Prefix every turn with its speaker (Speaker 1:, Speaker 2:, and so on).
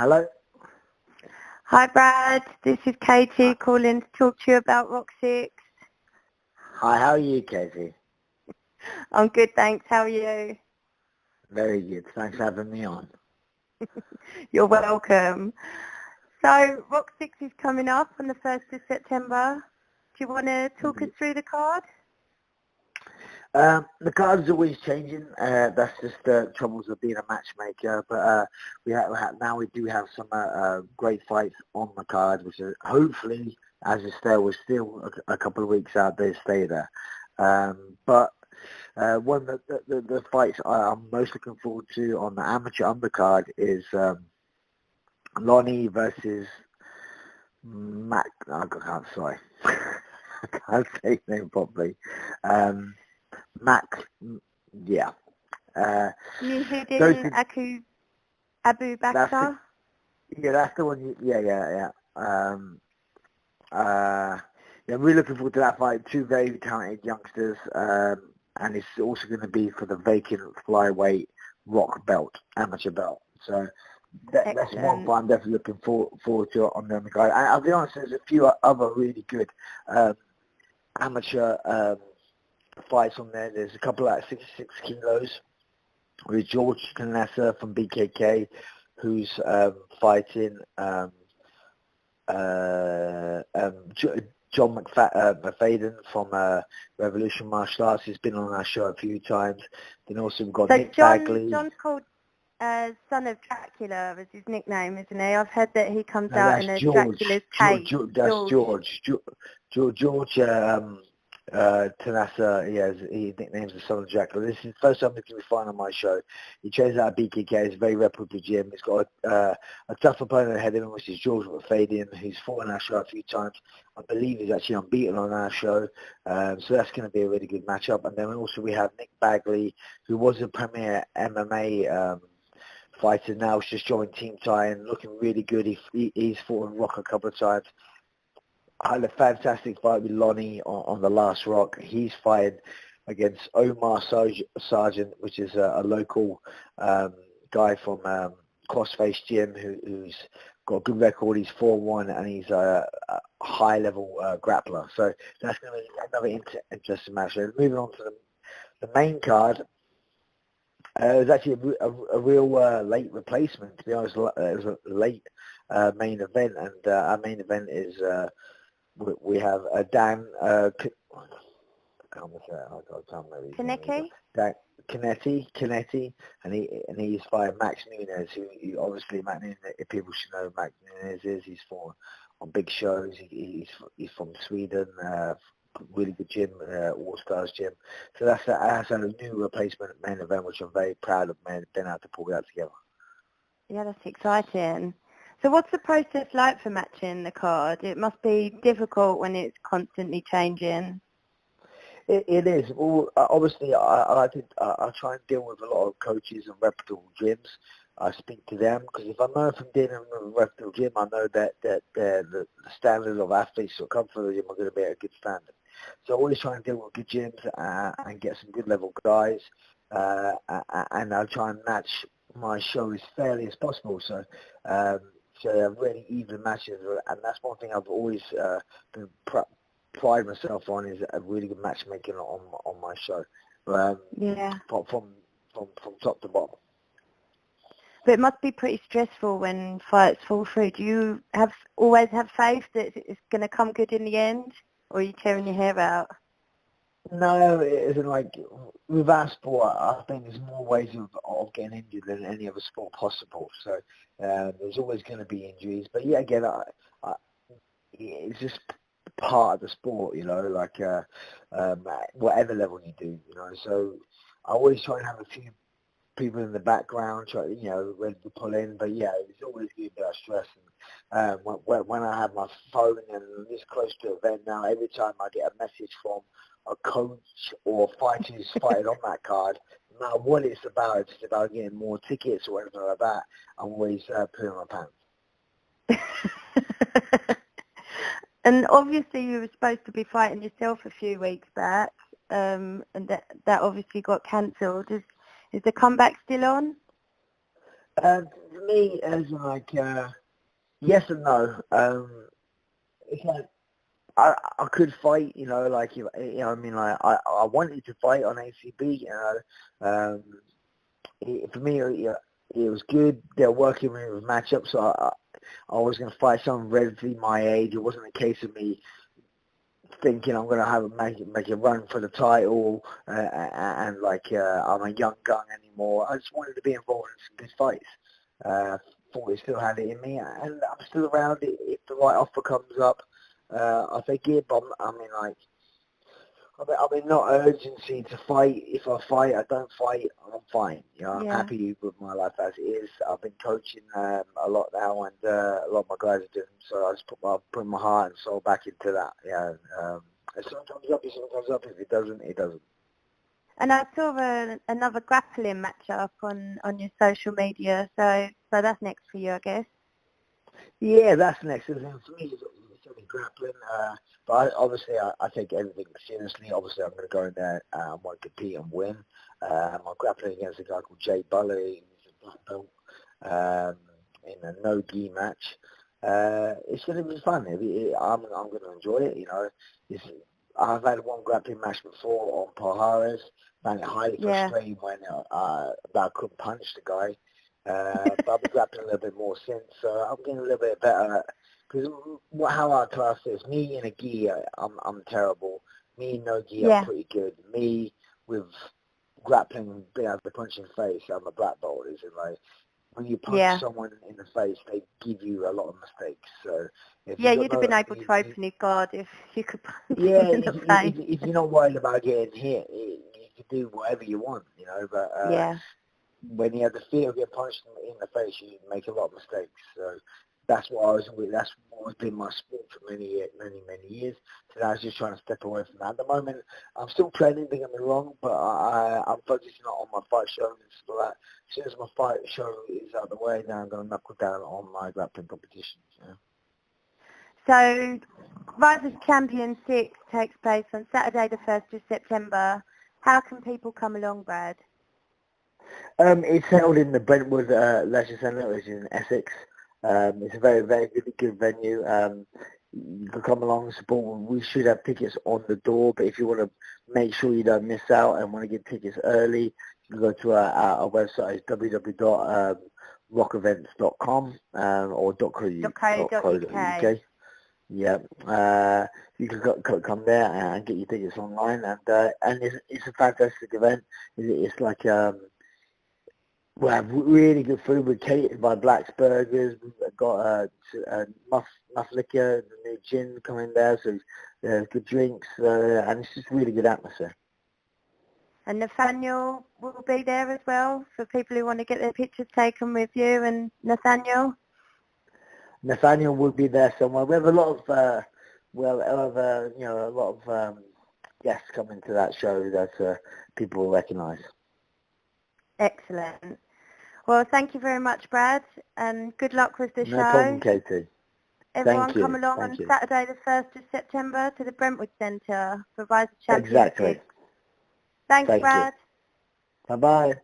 Speaker 1: Hello.
Speaker 2: Hi Brad, this is Katie calling to talk to you about ROC 6.
Speaker 1: Hi, how are you, Katie?
Speaker 2: I'm good, thanks. How are you?
Speaker 1: Very good. Thanks for having me on.
Speaker 2: You're welcome. So ROC 6 is coming up on the 1st of September. Do you want to talk us through the card?
Speaker 1: The card's always changing. That's just the troubles of being a matchmaker. But now we do have some great fights on the card, which are hopefully, as you say, we're still a couple of weeks out. They stay there. But one of the fights I'm most looking forward to on the amateur undercard is Lonnie versus Mac. I can't. Sorry, I can't say his name properly. Mac, yeah.
Speaker 2: Muhyiddin Abu Bakr?
Speaker 1: That's the one. Yeah. I'm really looking forward to that fight. Two very talented youngsters, and it's also going to be for the vacant flyweight ROC belt, amateur belt. So that's one fight I'm definitely looking forward to on the guy. I'll be honest, there's a few other really good amateur fights on there. There's a couple at 66 kilos with George Canessa from BKK, who's fighting John McFadden from Revolution Martial Arts. He's been on our show a few times. Then also we've got Nick Bagley.
Speaker 2: John's called Son of Dracula is his nickname, isn't he? I've heard that he comes out in a Dracula's cage.
Speaker 1: That's George Tanasa, he nicknames the Son of Dracula. This is the first time he's going to be fighting on my show. He trains out at BKK. It's a very reputable gym. He's got a tough opponent ahead of him, which is George McFadden, who's fought on our show a few times. I believe he's actually unbeaten on our show. So that's going to be a really good matchup. And then also we have Nick Bagley, who was a premier MMA fighter. Now he's just joined Team Thai and looking really good. He's fought in ROC a couple of times. I had a fantastic fight with Lonnie on the last ROC. He's fighting against Omar Sargent, which is a local guy from Crossface Gym who's got a good record. He's 4-1 and he's a high-level grappler. So that's going to be another interesting match. So moving on to the main card, it was actually a real late replacement, to be honest. It was a late main event, and our main event is... we have Dan Canetti, and he's fighting Max Nunes, who obviously Max Nunes, if people should know who Max Nunes is. He's fought on big shows. He's from Sweden, really good gym, All Stars gym. So that's a new replacement main event, which I'm very proud of. Being able to pull that together.
Speaker 2: Yeah, that's exciting. So what's the process like for matching the card? It must be difficult when it's constantly changing.
Speaker 1: It is. Well, obviously, I try and deal with a lot of coaches and reputable gyms. I speak to them because if I know from dealing with a reputable gym, I know that the standard of athletes who come for the gym are going to be at a good standard. So I always try and deal with good gyms and get some good level guys, and I'll try and match my show as fairly as possible. So really even matches, and that's one thing I've always been pride myself on, is a really good matchmaking on my show. From top to bottom.
Speaker 2: But it must be pretty stressful when fights fall through. Do you always have faith that it's going to come good in the end, or are you tearing your hair out?
Speaker 1: No, it isn't. Like with our sport, I think there's more ways of getting injured than any other sport possible. So there's always going to be injuries. But yeah, again, it's just part of the sport, like whatever level you do, So I always try and have a few people in the background, ready to pull in. But yeah, it's always going to be a stress. And when I have my phone and this close to an event now, every time I get a message from a coach or fighter who's fighting on that card, no matter what it's about getting more tickets or anything like that, I'm always putting my pants.
Speaker 2: And obviously you were supposed to be fighting yourself a few weeks back, and that obviously got cancelled. Is the comeback still on?
Speaker 1: me, as in like, yes and no. It's like, I could fight, you know, like, you know, I mean, like, I wanted to fight on ACB, you know. For me, it was good. They're working with matchups, so I was going to fight someone relatively my age. It wasn't a case of me thinking I'm going to have make a run for the title and like I'm a young gun anymore. I just wanted to be involved in some good fights. Thought it still had it in me, and I'm still around it. If the right offer comes up, I'll take it. But I mean, like, I'm in not urgency to fight. If I fight, I don't fight, I'm fine. You know, I'm happy with my life as it is. I've been coaching a lot now, and a lot of my guys are doing. So I just put my heart and soul back into that. Yeah. If something comes up, If it doesn't, it doesn't.
Speaker 2: And I saw another grappling matchup on your social media, so that's next for you, I guess.
Speaker 1: Yeah, that's next. And for me, it's only grappling. But obviously, I take everything seriously. Obviously, I'm going to go in there and want to compete and win. I'm grappling against a guy called Jay Bully, who's a black belt, in a no-gi match. It's going to be fun. I'm going to enjoy it. You know, I've had one grappling match before on Pajares. Found it highly frustrating when I couldn't punch the guy. But I've been grappling a little bit more since, so I'm getting a little bit better. Because how I class this, me in a gi, I'm terrible. Me in no gi, I'm pretty good. Me with grappling, being able to punch in the face, I'm a black belt. Is it like when you punch someone in the face, they give you a lot of mistakes. So if
Speaker 2: you'd have been able to open your guard if you could punch in the face.
Speaker 1: If you're not worried about getting hit, you can do whatever you want, you know. But when you have the fear of getting punched in the face, you make a lot of mistakes. So that's what that's what has been my sport for many years. So I was just trying to step away from that. At the moment, I'm still training, don't get me wrong, but I'm focusing on my fight show and stuff like that. As soon as my fight show is out of the way, then I'm going to knuckle down on my grappling competitions. Yeah.
Speaker 2: So, Rise of Champion 6 takes place on Saturday the 1st of September. How can people come along, Brad?
Speaker 1: It's held in the Brentwood Leisure Centre, which is in Essex. It's a very, very good venue. You can come along and support. We should have tickets on the door, but if you want to make sure you don't miss out and want to get tickets early, you can go to our website. It's www.rockevents.com or .co.uk. Yeah, you can come there and get your tickets online, and it's a fantastic event. It's like we have really good food. We're catered by Black's Burgers. We've got Muff Liquor, the new gin coming there, so there's good drinks, and it's just really good atmosphere.
Speaker 2: And Nathaniel will be there as well for people who want to get their pictures taken with you and Nathaniel.
Speaker 1: Nathaniel will be there somewhere. We have a lot of guests coming to that show that people will recognise.
Speaker 2: Excellent. Well, thank you very much, Brad, and good luck with the show.
Speaker 1: No problem, Katie.
Speaker 2: Everyone come along on Saturday the 1st of September to the Brentwood Centre for Rise of Champions.
Speaker 1: Exactly.
Speaker 2: Thanks, Brad.
Speaker 1: Bye-bye.